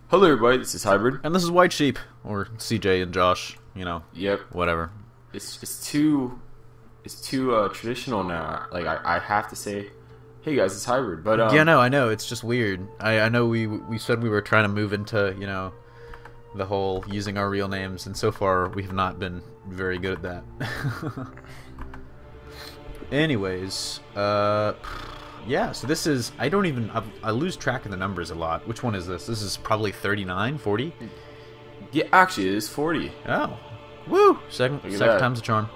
Hello everybody, this is Hybrid. And this is White Sheep, or CJ and Josh, Yep. whatever. It's too traditional now. Like I have to say, hey guys, it's Hybrid. But Yeah, no, I know, it's just weird. I know we said we were trying to move into, the whole using our real names, and so far we have not been very good at that. Anyways, yeah, so this is, I lose track of the numbers a lot. Which one is this? This is probably 39, 40? Yeah, actually it is 40. Oh. Woo! Second time's a charm.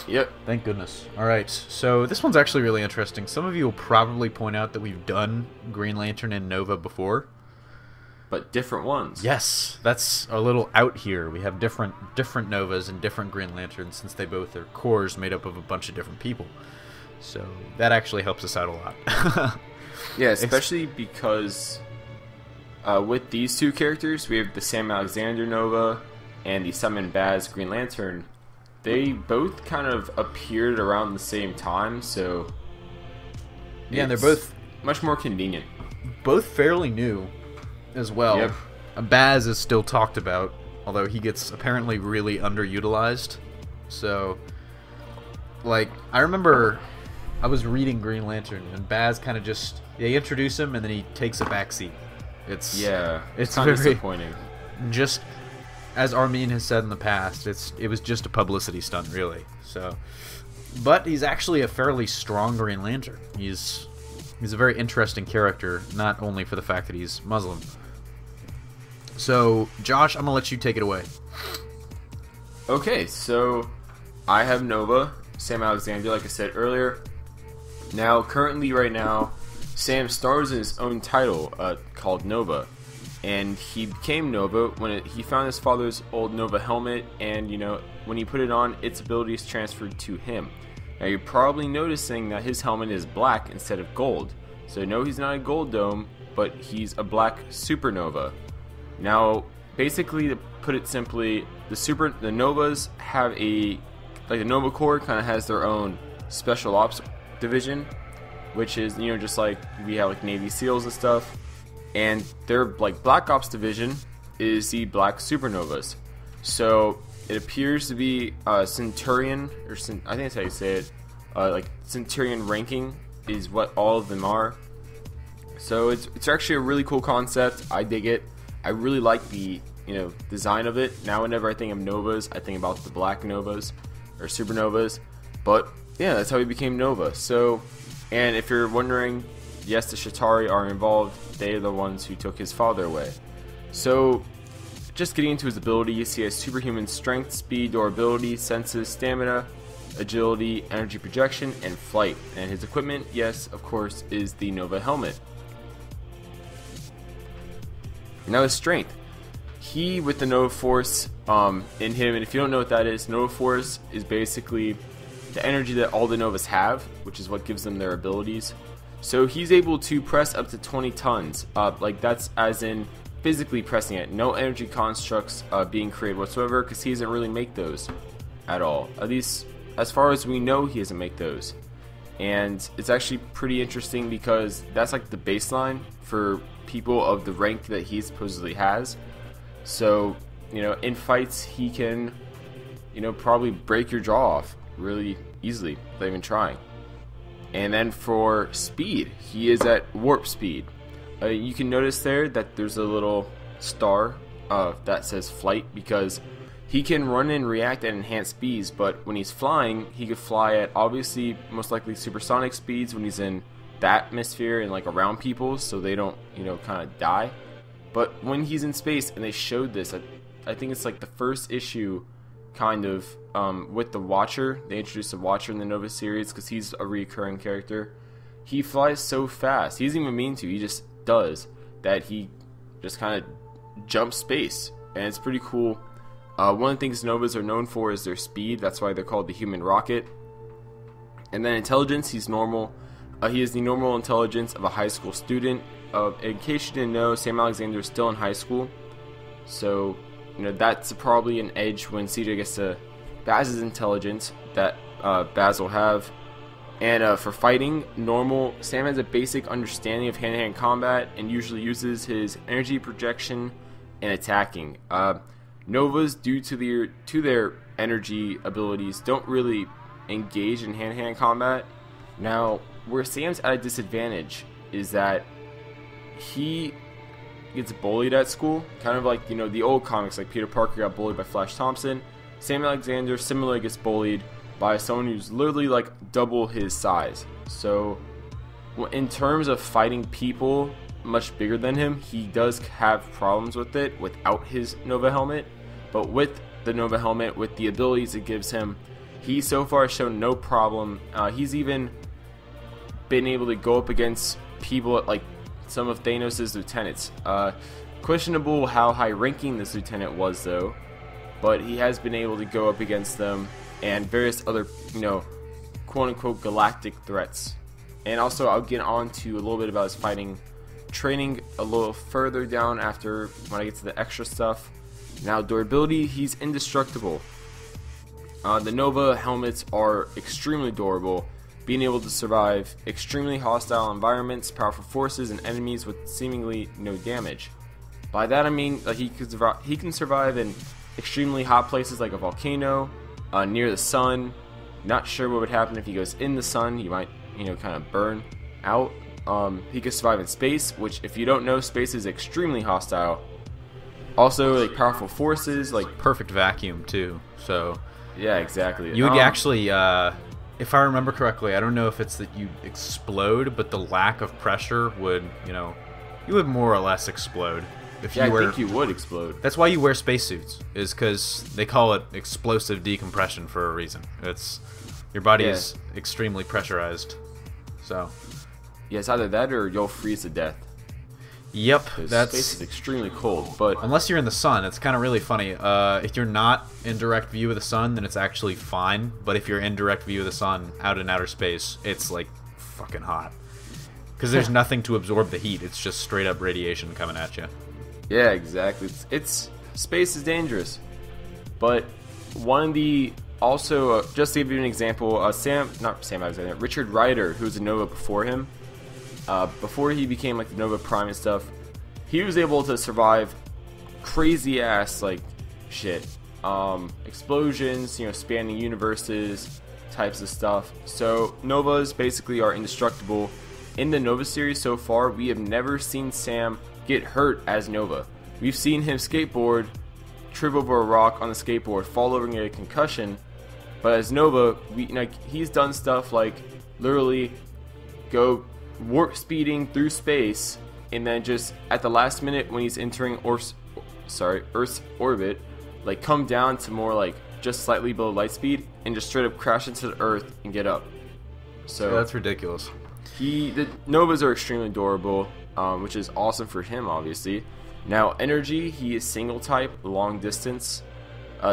Yep. Thank goodness. Alright, so this one's actually really interesting. Some of you will probably point out that we've done Green Lantern and Nova before. But different ones. Yes, that's a little out here. We have different Novas and different Green Lanterns, since they both are cores made up of a bunch of different people. So that actually helps us out a lot. Yeah, especially because with these two characters, we have the Sam Alexander Nova and the Simon Baz Green Lantern. They both kind of appeared around the same time, so yeah, and they're both much more convenient. Both fairly new as well. Yep. Baz is still talked about, although he gets apparently really underutilized. So, like, I remember I was reading Green Lantern, and Baz kind of just, they introduce him, and then he takes a backseat. It's kind of disappointing. Just as Armin has said in the past, it was just a publicity stunt, really. So, but he's actually a fairly strong Green Lantern. He's a very interesting character, not only for the fact that he's Muslim. So, Josh, I'm gonna let you take it away. Okay, so I have Nova, Sam Alexander, like I said earlier. Now, currently, right now, Sam stars in his own title called Nova. And he became Nova when he found his father's old Nova helmet, and, when he put it on, its abilities transferred to him. Now, you're probably noticing that his helmet is black instead of gold. So, no, he's not a gold dome, but he's a black supernova. Now, basically, to put it simply, the Novas have the Nova Corps kind of has their own special ops division, which is, just like we have like Navy SEALs and stuff. And their Black Ops division is the Black Supernovas. So it appears to be Centurion, or I think that's how you say it. Centurion ranking is what all of them are. So it's actually a really cool concept. I dig it. I really like the design of it. Now whenever I think of Novas, I think about the Black Novas or Supernovas. But yeah, that's how he became Nova. So, and if you're wondering, yes, the Shatari are involved. They're the ones who took his father away. So, just getting into his abilities, he has superhuman strength, speed, durability, senses, stamina, agility, energy projection, and flight. And his equipment, yes, of course, is the Nova helmet. Now his strength. He, with the Nova Force in him, and if you don't know what that is, Nova Force is basically the energy that all the Novas have, which is what gives them their abilities. So he's able to press up to 20 tons. That's as in physically pressing it. No energy constructs being created whatsoever, because he doesn't really make those at all. At least as far as we know, he doesn't make those. And it's actually pretty interesting because that's like the baseline for people of the rank that he supposedly has. So, in fights he can, probably break your jaw off really easily without even trying. And then for speed, he is at warp speed. You can notice there that there's a little star that says flight, because he can run and react at enhanced speeds, but when he's flying, he could fly at obviously most likely supersonic speeds when he's in the atmosphere and around people, so they don't kind of die. But when he's in space, and they showed this, I think it's like the first issue kind of with the Watcher. They introduced the Watcher in the Nova series because he's a recurring character. He flies so fast, he doesn't even mean to, he just does, that he just kind of jumps space, and it's pretty cool. One of the things Novas are known for is their speed. That's why they're called the human rocket. And then intelligence, he's normal. He has the normal intelligence of a high school student. In case you didn't know, Sam Alexander is still in high school. So, that's probably an edge when CJ gets to Baz's intelligence that Baz will have. And for fighting, normal, Sam has a basic understanding of hand-to-hand combat and usually uses his energy projection and attacking. Novas, due to their energy abilities, don't really engage in hand-to-hand combat. Now, where Sam's at a disadvantage is that he gets bullied at school, kind of like, you know, the old comics, like Peter Parker got bullied by Flash Thompson. Sam Alexander similarly gets bullied by someone who's literally like double his size. So in terms of fighting people much bigger than him, he does have problems with it without his Nova helmet. But with the Nova helmet, with the abilities it gives him, he so far has shown no problem. He's even been able to go up against people at like some of Thanos' lieutenants. Questionable how high ranking this lieutenant was though, but he has been able to go up against them and various other, you know, quote unquote galactic threats. And also I'll get on to a little bit about his fighting training a little further down after when I get to the extra stuff. Now, durability, he's indestructible. The Nova helmets are extremely durable, being able to survive extremely hostile environments, powerful forces, and enemies with seemingly no damage. By that I mean like he can survive in extremely hot places like a volcano, near the sun. Not sure what would happen if he goes in the sun. He might, you know, kind of burn out. He can survive in space, which if you don't know, space is extremely hostile. Also, like powerful forces, like perfect vacuum too. So yeah, exactly. You would actually, if I remember correctly, I don't know if it's that you explode, but the lack of pressure would, you know, you would more or less explode. If yeah, you were, I think you would explode. That's why you wear spacesuits, is because they call it explosive decompression for a reason. It's your body is extremely pressurized. So yeah, it's either that or you'll freeze to death. Yep, that's space is extremely cold. But unless you're in the sun, it's kind of really funny. If you're not in direct view of the sun, then it's actually fine. But if you're in direct view of the sun out in outer space, it's like fucking hot because there's nothing to absorb the heat. It's just straight up radiation coming at you. Yeah, exactly. It's space is dangerous. But one of the also just to give you an example, Richard Rider, who was a Nova before him. Before he became like the Nova Prime and stuff, he was able to survive crazy ass like shit, explosions, you know, spanning universes, types of stuff. So Novas basically are indestructible. In the Nova series so far, we have never seen Sam get hurt as Nova. We've seen him skateboard, trip over a rock on the skateboard, fall over and get a concussion. But as Nova, he's done stuff like literally go warp speeding through space, and then just at the last minute when he's entering Earth's orbit, like come down to more like just slightly below light speed and just straight up crash into the Earth and get up. So yeah, that's ridiculous. The Novas are extremely durable, which is awesome for him, obviously. Now, energy, he is single type, long distance.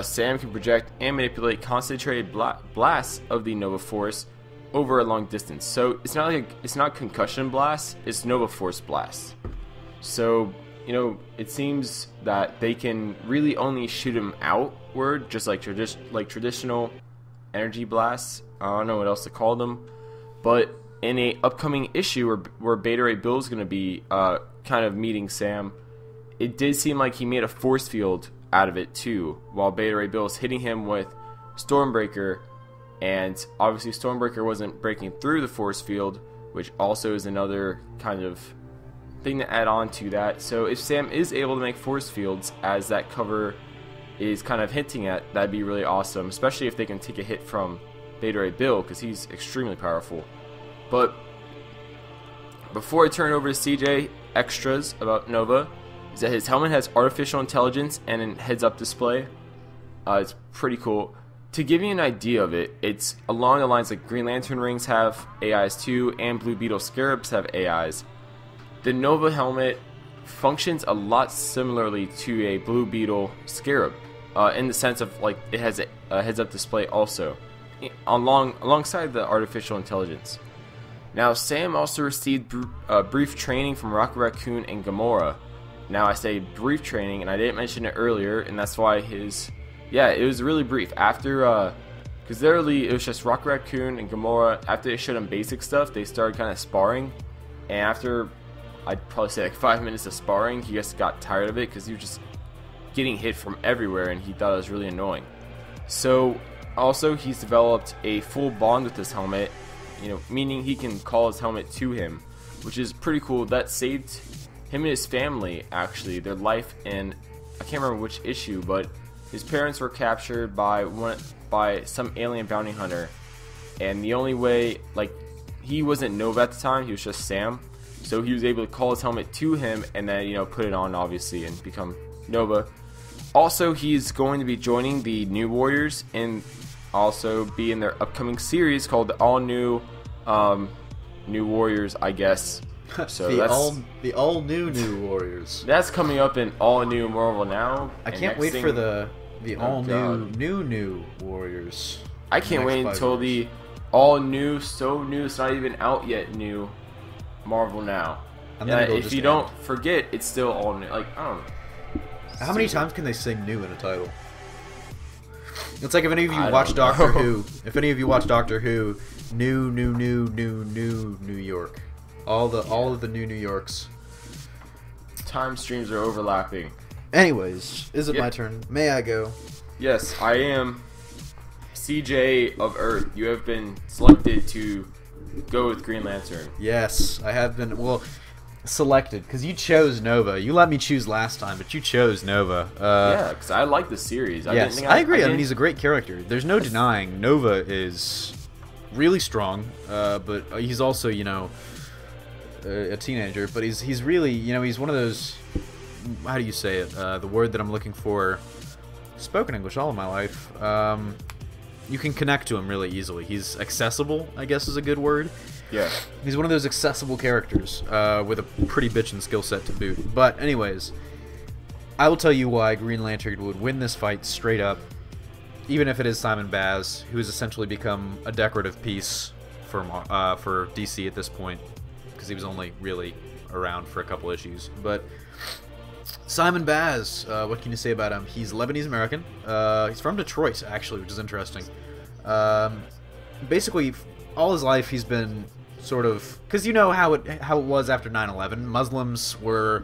Sam can project and manipulate concentrated blasts of the Nova Force over a long distance. So it's not concussion blast, it's Nova Force blast. So, you know, it seems that they can really only shoot him outward, just like traditional energy blasts. I don't know what else to call them. But in a upcoming issue where Beta Ray Bill is going to be kind of meeting Sam, it did seem like he made a force field out of it too, while Beta Ray Bill is hitting him with Stormbreaker. And obviously Stormbreaker wasn't breaking through the force field, which also is another kind of thing to add on to that. So if Sam is able to make force fields, as that cover is kind of hinting at, that'd be really awesome, especially if they can take a hit from Beta Ray Bill, because he's extremely powerful. But before I turn over to CJ, extras about Nova is that his helmet has artificial intelligence and a heads-up display. It's pretty cool. To give you an idea of it, it's along the lines like Green Lantern rings have AIs too, and Blue Beetle scarabs have AIs. The Nova helmet functions a lot similarly to a Blue Beetle scarab, in the sense of like it has a heads-up display also, alongside the artificial intelligence. Now, Sam also received brief training from Rocket Raccoon and Gamora. Now, I say brief training, and I didn't mention it earlier, and that's why it was really brief. After, because literally it was just Rocket Raccoon and Gamora. After they showed him basic stuff, they started kind of sparring. And after, I'd probably say like 5 minutes of sparring, he just got tired of it because he was just getting hit from everywhere, and he thought it was really annoying. So also he's developed a full bond with his helmet, meaning he can call his helmet to him, which is pretty cool. That saved him and his family, actually, their life in, I can't remember which issue, but his parents were captured by some alien bounty hunter, and the only way, he wasn't Nova at the time, he was just Sam, so he was able to call his helmet to him and then, put it on, obviously, and become Nova. Also, he's going to be joining the New Warriors and also be in their upcoming series called the All New New Warriors, I guess. So the all new Warriors. That's coming up in All New Marvel Now. I can't wait for the all new Warriors. I can't wait until the all new, so new, it's not even out yet, new Marvel Now. And if you don't forget, it's still all new. I don't know. How many times can they say new in a title? It's like if any of you watch Doctor Who. If any of you watch Doctor Who, New York. All of the New Yorks. Time streams are overlapping. Anyways, is it my turn? May I go? Yes, I am. CJ of Earth, you have been selected to go with Green Lantern. Yes, I have been. Well, selected because you chose Nova. You let me choose last time, but you chose Nova. Yeah, because I like the series. I agree. I mean, he's a great character. There's no denying Nova is really strong, but he's also, a teenager. But he's really, he's one of those. How do you say it? The word that I'm looking for. Spoken English all of my life. You can connect to him really easily. He's accessible, I guess is a good word. Yeah. He's one of those accessible characters with a pretty bitchin' skill set to boot. But anyways, I will tell you why Green Lantern would win this fight straight up, even if it is Simon Baz, who has essentially become a decorative piece for DC at this point, because he was only really around for a couple issues. But Simon Baz, what can you say about him? He's Lebanese American. He's from Detroit, actually, which is interesting. Basically, all his life he's been sort of, because how it was after 9/11. Muslims were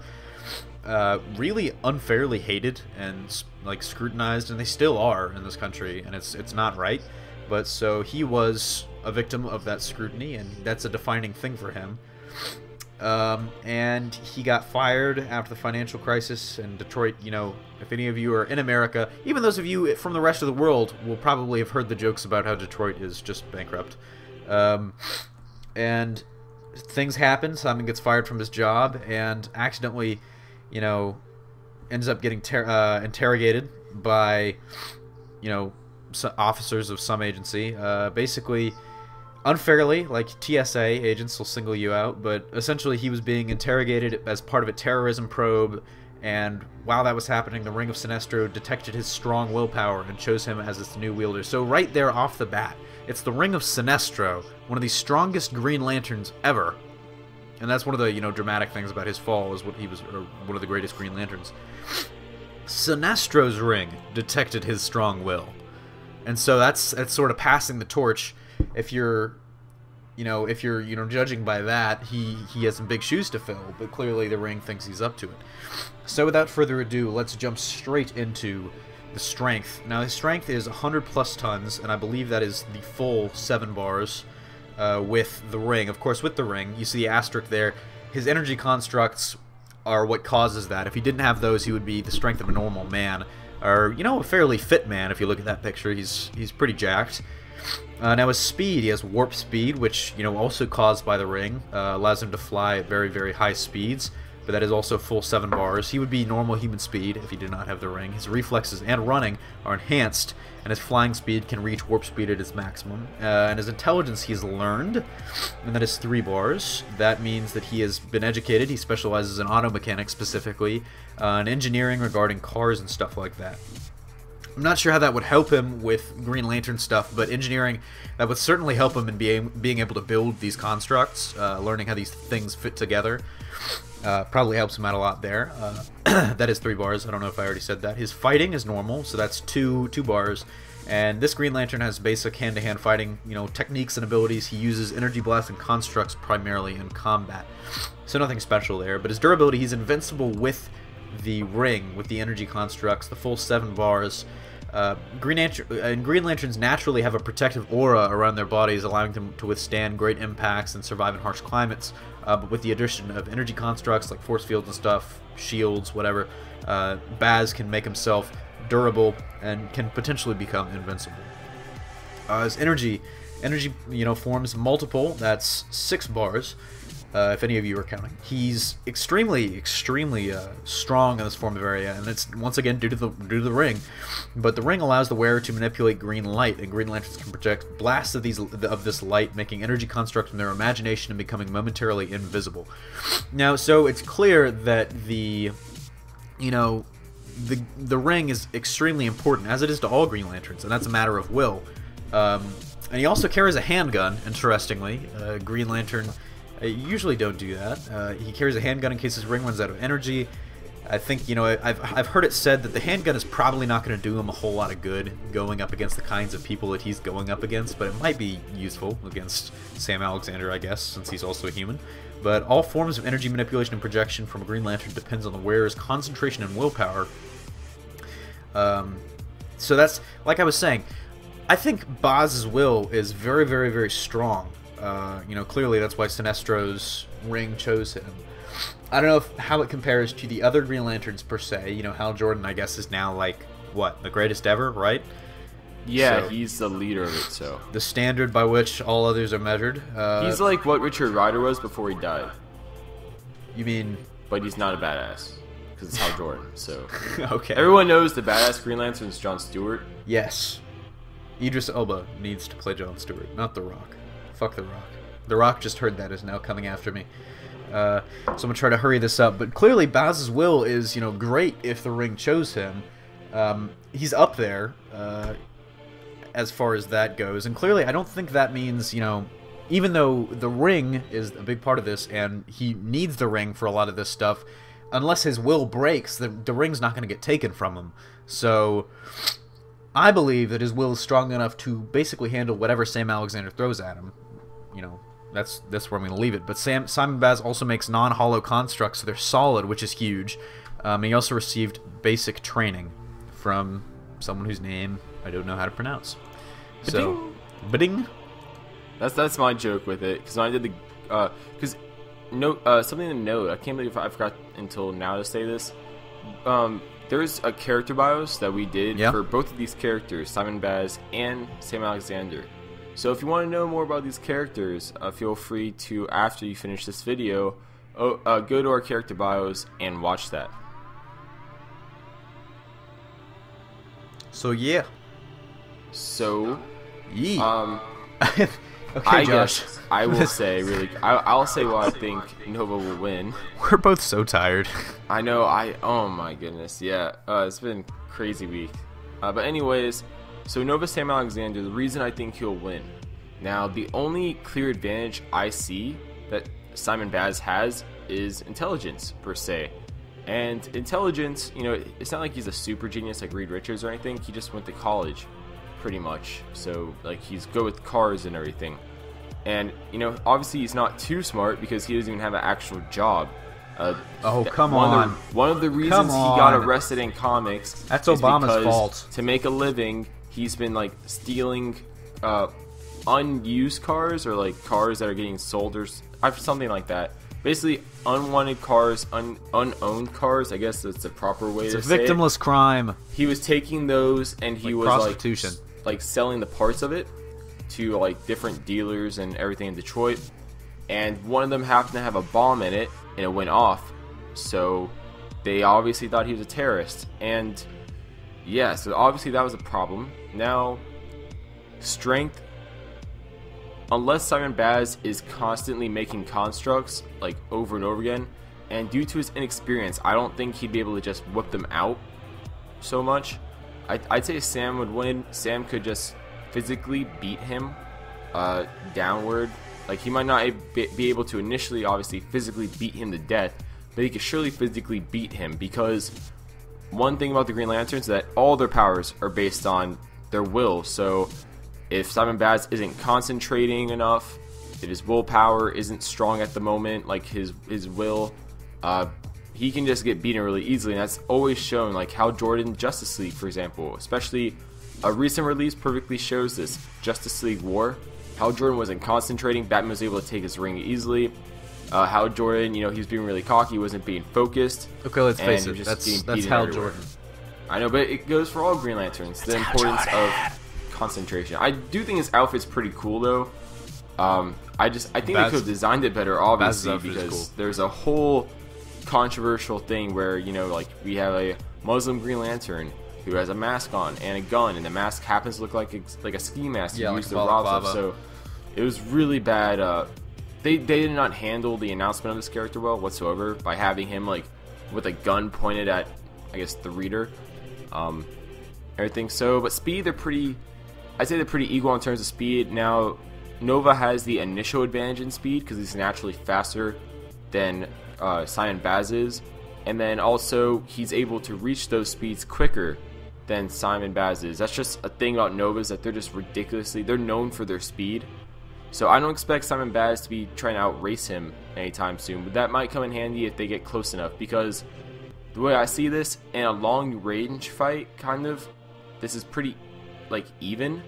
really unfairly hated and scrutinized, and they still are in this country, and it's not right. But so he was a victim of that scrutiny, and that's a defining thing for him. And he got fired after the financial crisis in Detroit. If any of you are in America, even those of you from the rest of the world will probably have heard the jokes about how Detroit is just bankrupt. And things happen. Simon gets fired from his job and accidentally, ends up getting interrogated by, officers of some agency. Basically, unfairly, like TSA agents will single you out, but essentially he was being interrogated as part of a terrorism probe, and while that was happening, the Ring of Sinestro detected his strong willpower and chose him as its new wielder. So right there off the bat, it's the Ring of Sinestro, one of the strongest Green Lanterns ever. And that's one of the, dramatic things about his fall, is what he was one of the greatest Green Lanterns. Sinestro's ring detected his strong will. And so that's sort of passing the torch. If you're judging by that, he has some big shoes to fill, but clearly the ring thinks he's up to it. So without further ado, let's jump straight into the strength. Now his strength is 100 plus tons, and I believe that is the full 7 bars with the ring. Of course, with the ring, you see the asterisk there. His energy constructs are what causes that. If he didn't have those, he would be the strength of a normal man, or a fairly fit man. If you look at that picture, he's pretty jacked. Now his speed, he has warp speed, which, also caused by the ring, allows him to fly at very, very high speeds, but that is also full 7 bars. He would be normal human speed if he did not have the ring. His reflexes and running are enhanced, and his flying speed can reach warp speed at its maximum. And his intelligence he's learned, and that is 3 bars. That means that he has been educated. He specializes in auto mechanics specifically, and engineering regarding cars and stuff like that. I'm not sure how that would help him with Green Lantern stuff, but engineering, that would certainly help him in being able to build these constructs, learning how these things fit together. Probably helps him out a lot there. That is 3 bars. I don't know if I already said that. His fighting is normal, so that's 2 bars. And this Green Lantern has basic hand-to-hand fighting, techniques and abilities. He uses energy blasts and constructs primarily in combat, so nothing special there. But his durability, he's invincible with the ring with the energy constructs, the full 7 bars. Green Lanterns naturally have a protective aura around their bodies, allowing them to withstand great impacts and survive in harsh climates. But with the addition of energy constructs like force fields and stuff, shields, whatever, Baz can make himself durable and can potentially become invincible. His energy, forms multiple. That's 6 bars. If any of you are counting. He's extremely strong in this form of area, and it's once again due to the ring. But the ring allows the wearer to manipulate green light, and Green Lanterns can project blasts of this light, making energy constructs from their imagination and becoming momentarily invisible. Now, so it's clear that the ring is extremely important, as it is to all Green Lanterns, and that's a matter of will. And he also carries a handgun. Interestingly, Green Lantern. Usually don't do that. He carries a handgun in case his ring runs out of energy. I think, I've heard it said that the handgun is probably not going to do him a whole lot of good going up against the kinds of people that he's going up against, but it might be useful against Sam Alexander, I guess, since he's also a human. But all forms of energy manipulation and projection from a Green Lantern depends on the wearer's concentration and willpower. So that's, like I was saying, I think Baz's will is very, very, very strong. Clearly that's why Sinestro's ring chose him. I don't know how it compares to the other Green Lanterns per se. Hal Jordan, I guess, is now like, what, the greatest ever, right? Yeah, so, he's the leader of it, so. The standard by which all others are measured. He's like what Richard Rider was before he died. You mean? But he's not a badass, because it's Hal Jordan, so. Okay. Everyone knows the badass Green Lantern is Jon Stewart. Yes. Idris Elba needs to play Jon Stewart, not The Rock. Fuck The Rock. The Rock just heard that, is now coming after me. So I'm going to try to hurry this up. But clearly Baz's will is, great if the ring chose him. He's up there as far as that goes. And clearly I don't think that means, even though the ring is a big part of this and he needs the ring for a lot of this stuff, unless his will breaks, the ring's not going to get taken from him. So I believe that his will is strong enough to basically handle whatever Sam Alexander throws at him. That's where I'm going to leave it. But Simon Baz also makes non-hollow constructs, so they're solid, which is huge. He also received basic training from someone whose name I don't know how to pronounce. So, Bidding. That's my joke with it, because when I did the something to note. I can't believe I forgot until now to say this. There's a character bios that we did for both of these characters, Simon Baz and Sam Alexander. So if you want to know more about these characters, feel free to, after you finish this video, go to our character bios and watch that. So yeah. So, okay, I Josh. guess I will say I'll say what I think Nova will win. We're both so tired. I know. Oh my goodness. Yeah. It's been a crazy week. But anyways. So Nova Sam Alexander, the reason I think he'll win. Now, the only clear advantage I see that Simon Baz has is intelligence, per se. And intelligence, it's not like he's a super genius like Reed Richards or anything. He just went to college, pretty much. So, like, he's good with cars and everything. And, obviously he's not too smart because he doesn't even have an actual job. Come on. One of the reasons he got arrested in comics that's is Obama's because fault. To make a living, he's been like stealing unused cars or like cars that are getting sold or something like that. Basically, unwanted cars, unowned cars. I guess that's the proper way to say it. It's a victimless crime. He was taking those and he was prostitution. like selling the parts of it to like different dealers and everything in Detroit. And one of them happened to have a bomb in it, and it went off. So they obviously thought he was a terrorist. And yeah, so obviously that was a problem. Now, strength. Unless Simon Baz is constantly making constructs, like, over and over again, and due to his inexperience, I don't think he'd be able to just whip them out so much. I'd say Sam would win. Sam could just physically beat him downward. Like, he might not be able to initially, obviously, physically beat him to death, but he could surely physically beat him, because one thing about the Green Lanterns is that all their powers are based on their will. So if Simon Baz isn't concentrating enough, if his willpower isn't strong at the moment, like his will, he can just get beaten really easily, and that's always shown, like Hal Jordan Justice League, for example. Especially a recent release perfectly shows this. Justice League War. Hal Jordan wasn't concentrating. Batman was able to take his ring easily. Hal Jordan, he was being really cocky. He wasn't being focused. Okay, let's face it. That's Hal Jordan. I know, but it goes for all Green Lanterns. The importance of concentration. I do think his outfit's pretty cool, though. I think they could have designed it better, obviously, because there's a whole controversial thing where, like, we have a Muslim Green Lantern who has a mask on and a gun, and the mask happens to look like a ski mask used to rob them. So it was really bad. They did not handle the announcement of this character well whatsoever by having him like with a gun pointed at, I guess, the reader. Everything. So, but speed, I'd say they're pretty equal in terms of speed. Now, Nova has the initial advantage in speed because he's naturally faster than Simon Baz is, and then also he's able to reach those speeds quicker than Simon Baz is. That's just a thing about Nova, is that they're just they're known for their speed. So I don't expect Simon Baz to be trying to outrace him anytime soon, but that might come in handy if they get close enough, because the way I see this, in a long range fight, kind of, this is pretty, like, even,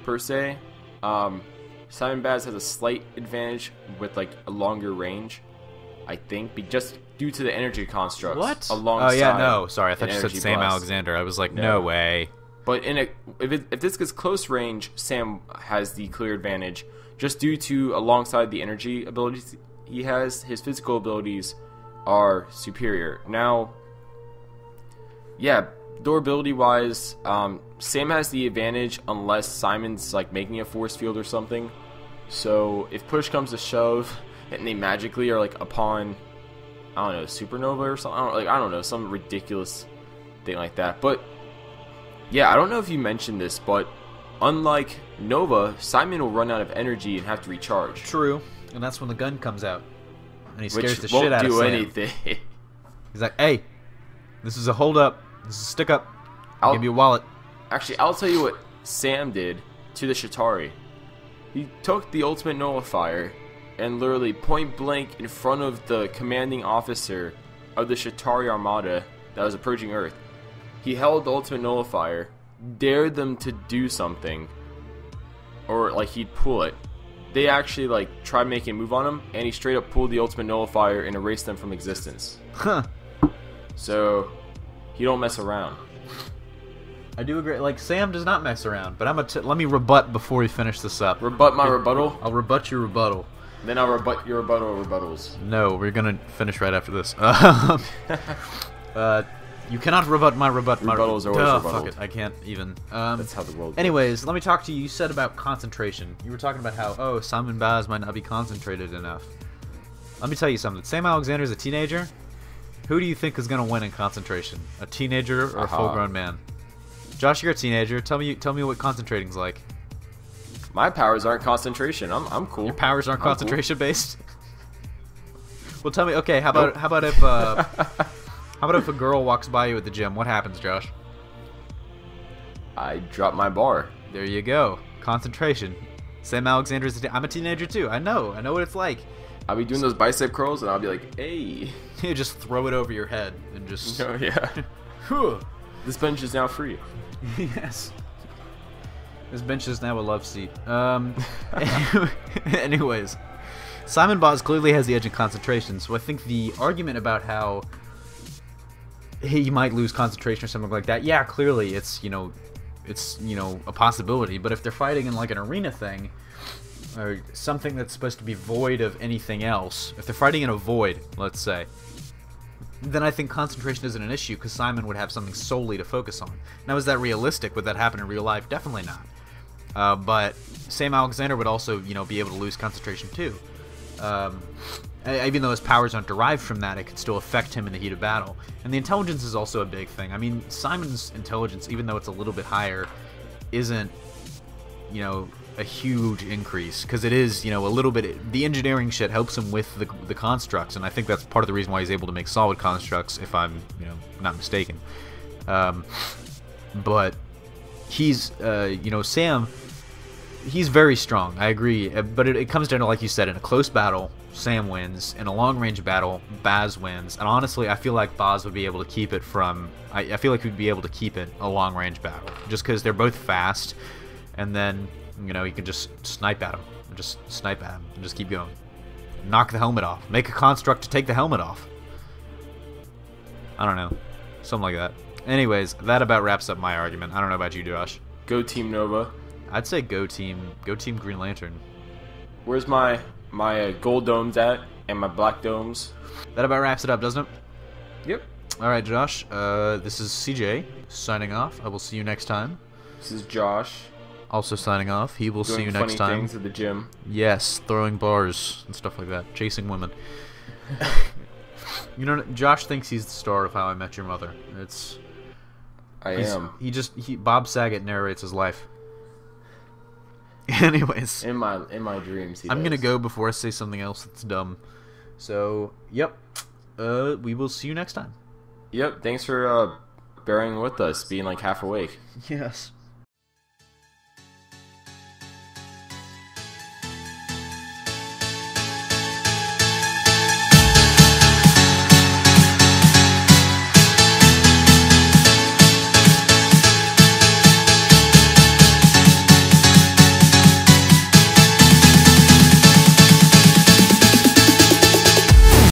per se. Simon Baz has a slight advantage with, like, a longer range, I think, just due to the energy constructs. What? Alongside oh, yeah, no. Sorry, I thought you said Sam Alexander. I was like, no way. But if this gets close range, Sam has the clear advantage, just due to, alongside the energy abilities he has, his physical abilities are superior. Now, yeah, durability-wise, Sam has the advantage unless Simon's like making a force field or something. So if push comes to shove, and they magically are like upon, I don't know, supernova or something, I don't know, some ridiculous thing like that. But yeah, I don't know if you mentioned this, but unlike Nova, Simon will run out of energy and have to recharge. True, and that's when the gun comes out, and he scares the shit out of Sam. Which won't do anything. He's like, "Hey, this is a hold up. This is a stick up. I'll give you a wallet." Actually, I'll tell you what Sam did to the Chitauri. He took the Ultimate Nullifier and literally point blank in front of the commanding officer of the Chitauri Armada that was approaching Earth. He held the Ultimate Nullifier, dared them to do something, or like he'd pull it. They actually like tried making a move on him, and he straight up pulled the Ultimate Nullifier and erased them from existence. Huh. So he don't mess around. I do agree. Like, Sam does not mess around, but let me rebut before we finish this up. Rebut my rebuttal? I'll rebut your rebuttal. Then I'll rebut your rebuttal rebuttals. No, we're gonna finish right after this. You cannot rebut my rebut. Rebuttals are always rebuttals. Fuck it, I can't even. That's how the world goes. Anyways, let me talk to you. You said about concentration. You were talking about how, Simon Baz might not be concentrated enough. Let me tell you something. Sam Alexander's a teenager. Who do you think is gonna win in concentration? A teenager or a full-grown man? Josh, you're a teenager. Tell me what concentrating's like. My powers aren't concentration. I'm cool. Your powers aren't concentration based. Well, tell me. Okay, how about if a girl walks by you at the gym? What happens, Josh? I drop my bar. There you go. Concentration. Sam Alexander's. I'm a teenager too. I know what it's like. I'll be doing those bicep curls, and I'll be like, "Hey!" You just throw it over your head and just. Oh yeah. This bench is now free. Yes. This bench is now a love seat. Anyways, Simon Baz clearly has the edge in concentration, so I think the argument about how he might lose concentration or something like that, yeah, clearly it's a possibility. But if they're fighting in like an arena thing, or something that's supposed to be void of anything else, if they're fighting in a void, let's say, then I think concentration isn't an issue, because Simon would have something solely to focus on. Now, is that realistic? Would that happen in real life? Definitely not. But Sam Alexander would also, be able to lose concentration too. Even though his powers aren't derived from that, it could still affect him in the heat of battle. And the intelligence is also a big thing. I mean, Simon's intelligence, even though it's a little bit higher, isn't, a huge increase, because it is, a little bit. The engineering shit helps him with the constructs, and I think that's part of the reason why he's able to make solid constructs, if I'm, not mistaken. But he's, Sam, he's very strong. I agree, but it comes down to, like you said, in a close battle, Sam wins. In a long-range battle, Baz wins. And honestly, I feel like Baz would be able to keep it from... I feel like he'd be able to keep it a long-range battle. Just because they're both fast. And then, you know, you can just snipe at him. Just snipe at him. And just keep going. Knock the helmet off. Make a construct to take the helmet off. I don't know. Something like that. Anyways, that about wraps up my argument. I don't know about you, Josh. Go Team Nova. I'd say go Team Green Lantern. Where's my gold domes at and my black domes? That about wraps it up, doesn't it? Yep. All right, Josh. This is CJ signing off. I will see you next time. This is Josh. Also signing off. He will see you next time. Doing funny things at the gym. Yes, throwing bars and stuff like that. Chasing women. You know, Josh thinks he's the star of How I Met Your Mother. I am. Bob Saget narrates his life. Anyways, in my dreams, I'm gonna go before I say something else that's dumb. So, yep. We will see you next time. Yep. Thanks for bearing with us, being like half awake. Yes.